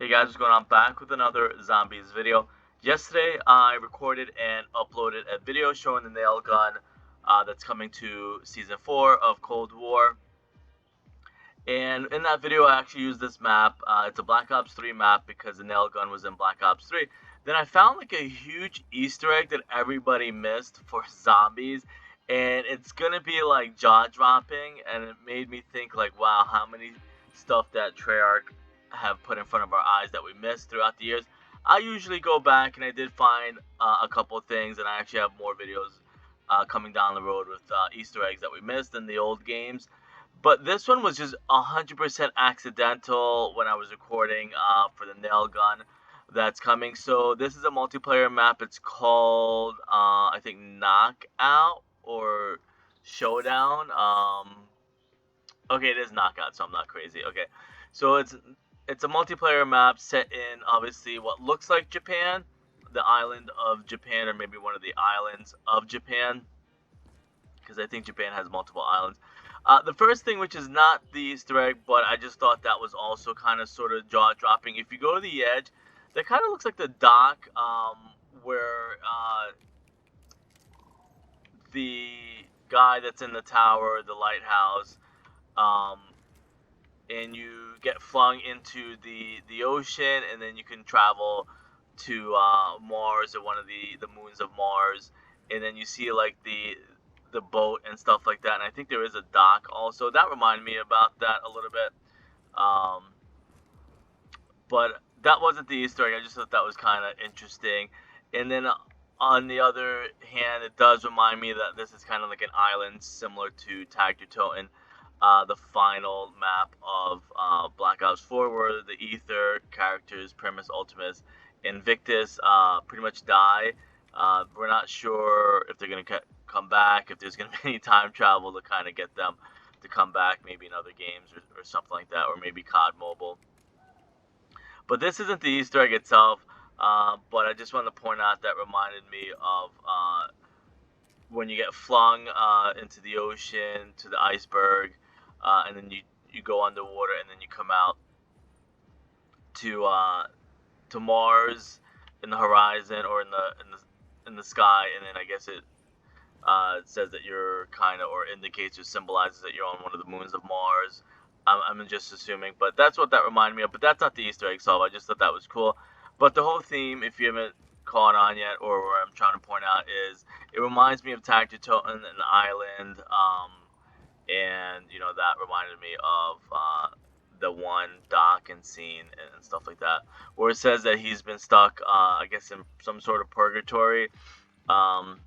Hey guys, what's going on? Back with another zombies video. Yesterday I recorded and uploaded a video showing the nail gun that's coming to season 4 of Cold War. And in that video I actually used this map. It's a Black Ops 3 map because the nail gun was in Black Ops 3. Then I found like a huge Easter egg that everybody missed for zombies. And it's gonna be like jaw dropping, and it made me think like, wow, how many stuff that Treyarch have put in front of our eyes that we missed throughout the years. I usually go back and I did find a couple of things, and I actually have more videos coming down the road with Easter eggs that we missed in the old games. But this one was just 100% accidental when I was recording for the nail gun that's coming. So this is a multiplayer map. It's called I think Knockout or Showdown. Okay, it is Knockout, so I'm not crazy. Okay, so it's a multiplayer map set in obviously what looks like Japan, the island of Japan, or maybe one of the islands of Japan, because I think Japan has multiple islands. The first thing, which is not the Easter egg, but I just thought that was also kind of sort of jaw dropping. If you go to the edge, that kind of looks like the dock where the guy that's in the tower, the lighthouse, um, and you get flung into the ocean, and then you can travel to Mars or one of the moons of Mars, and then you see like the boat and stuff like that. And I think there is a dock also. That reminded me about that a little bit. Um, but that wasn't the Easter egg. I just thought that was kind of interesting. And then on the other hand, it does remind me that this is kind of like an island similar to Tag Your Toten, the final map of Black Ops 4, where the Ether characters, Primis, Ultimis, and Victus pretty much die. We're not sure if they're going to come back, if there's going to be any time travel to kind of get them to come back, maybe in other games or something like that, or maybe COD Mobile. But this isn't the Easter egg itself, but I just wanted to point out that reminded me of when you get flung into the ocean, to the iceberg, and then you go underwater, and then you come out to Mars in the horizon, or in the sky, and then I guess it says that you're kind of, or indicates or symbolizes that you're on one of the moons of Mars. I'm just assuming, but that's what that reminded me of. But that's not the Easter egg solve. I just thought that was cool. But the whole theme, if you haven't caught on yet, or what I'm trying to point out, is it reminds me of Tag to Toten, an island, and that reminded me of the one dock and scene and stuff like that, where it says that he's been stuck, I guess, in some sort of purgatory. Um,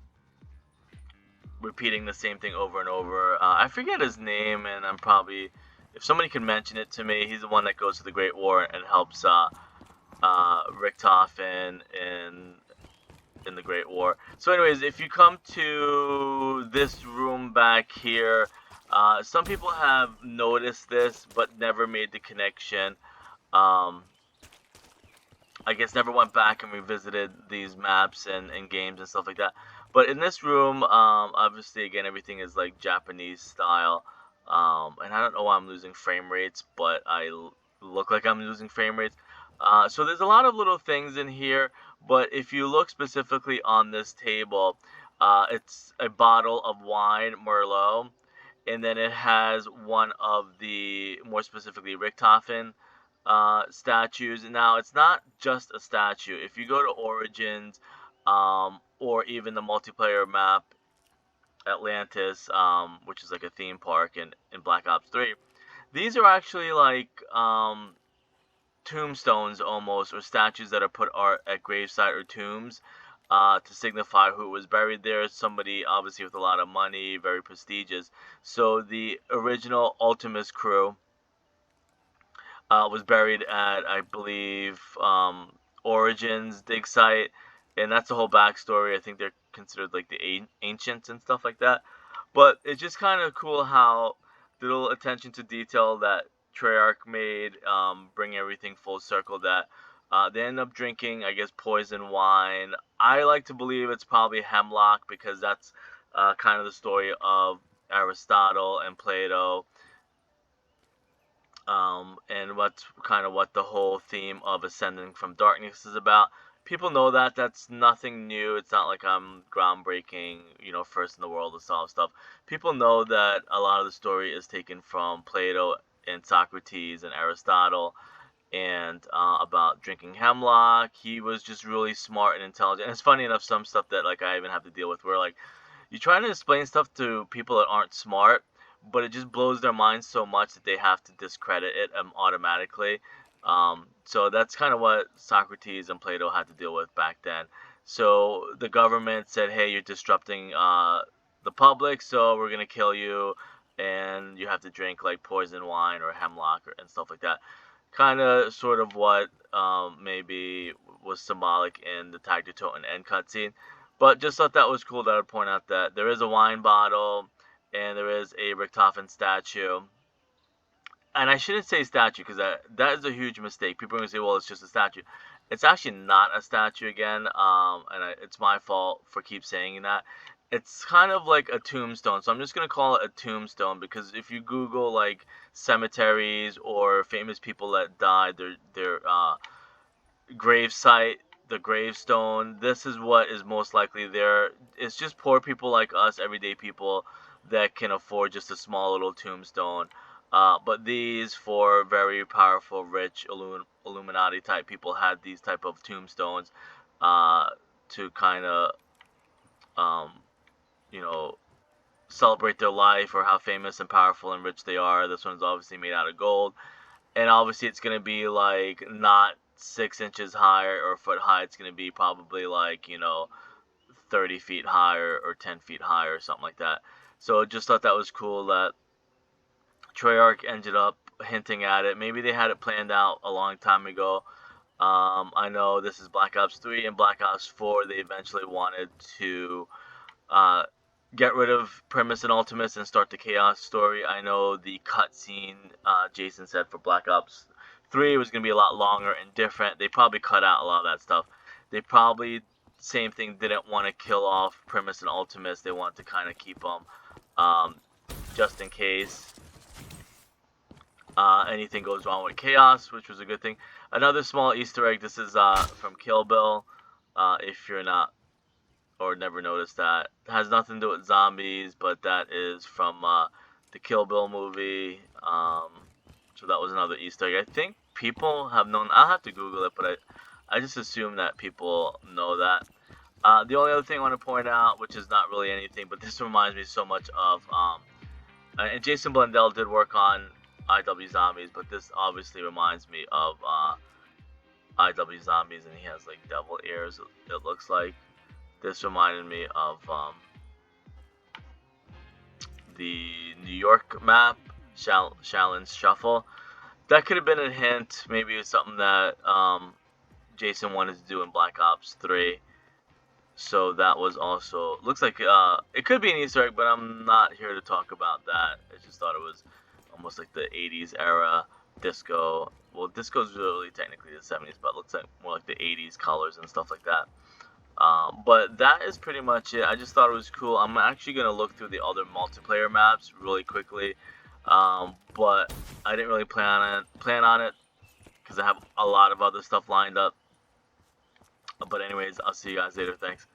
Repeating the same thing over and over. I forget his name, and I'm probably, if somebody can mention it to me, he's the one that goes to the Great War and helps Richtofen in the Great War. So anyways, if you come to this room back here, some people have noticed this but never made the connection. I guess never went back and revisited these maps and games and stuff like that. But in this room, obviously, again, everything is like Japanese style. And I don't know why I'm losing frame rates, but I look like I'm losing frame rates. So there's a lot of little things in here, but if you look specifically on this table, it's a bottle of wine, Merlot, and then it has one of the, more specifically, Richtofen statues. Now, it's not just a statue. If you go to Origins, or even the multiplayer map Atlantis, which is like a theme park in Black Ops 3, these are actually like tombstones almost, or statues that are put at gravesite or tombs to signify who was buried there. Somebody obviously with a lot of money, very prestigious. So the original Ultimis crew was buried at, I believe, Origins dig site, and that's the whole backstory. I think they're considered like the ancients and stuff like that. But it's just kind of cool how the little attention to detail that Treyarch made, bring everything full circle. That they end up drinking, I guess, poison wine. I like to believe it's probably hemlock, because that's kind of the story of Aristotle and Plato. and what's kind of what the whole theme of ascending from darkness is about. People know that that's nothing new. It's not like I'm groundbreaking, first in the world to solve stuff. People know that a lot of the story is taken from Plato and Socrates and Aristotle, and about drinking hemlock. He was just really smart and intelligent. And it's funny enough, some stuff that like I even have to deal with, where like you try to explain stuff to people that aren't smart, but it just blows their minds so much that they have to discredit it automatically. So that's kind of what Socrates and Plato had to deal with back then. So the government said, "Hey, you're disrupting the public, so we're gonna kill you, and you have to drink like poison wine or hemlock and stuff like that." Kind of, sort of what maybe was symbolic in the Tag Toten end cutscene. But just thought that was cool that I would point out that there is a wine bottle and there is a Richtofen statue. And I shouldn't say statue because that is a huge mistake. People are going to say, well, it's just a statue. It's actually not a statue again, it's my fault for keep saying that. It's kind of like a tombstone, so I'm just going to call it a tombstone because if you Google like cemeteries or famous people that died, their grave site, the gravestone, this is what is most likely there. It's just poor people like us, everyday people, that can afford just a small little tombstone. But these, for very powerful, rich Illuminati type people, had these type of tombstones to kind of, um, you know, celebrate their life or how famous and powerful and rich they are. This one's obviously made out of gold, and obviously it's gonna be like not 6 inches high or a foot high. It's gonna be probably like 30 feet high or 10 feet high or something like that. So just thought that was cool that Treyarch ended up hinting at it. Maybe they had it planned out a long time ago. I know this is Black Ops 3 and Black Ops 4. They eventually wanted to uh, get rid of Primis and Ultimis and start the Chaos story. I know the cutscene Jason said for Black Ops 3 was going to be a lot longer and different. They probably cut out a lot of that stuff. They probably, same thing, didn't want to kill off Primis and Ultimis. They wanted to kind of keep them just in case anything goes wrong with Chaos, which was a good thing. Another small Easter egg, this is from Kill Bill, if you're not or never noticed that. It has nothing to do with zombies, but that is from the Kill Bill movie. So that was another Easter egg. I think people have known, I'll have to Google it, but I just assume that people know that. The only other thing I want to point out, which is not really anything, but this reminds me so much of, and Jason Blundell did work on IW Zombies, but this obviously reminds me of IW Zombies, and he has like devil ears, it looks like. This reminded me of the New York map, Shallon's Shuffle. That could have been a hint. Maybe it was something that Jason wanted to do in Black Ops 3. So that was also, looks like it could be an Easter egg, but I'm not here to talk about that. I just thought it was almost like the 80s era disco. Well, disco's really technically the 70s, but it looks like more like the 80s colors and stuff like that. But that is pretty much it. I just thought it was cool. I'm actually going to look through the other multiplayer maps really quickly. But I didn't really plan on it because I have a lot of other stuff lined up. But anyways, I'll see you guys later. Thanks.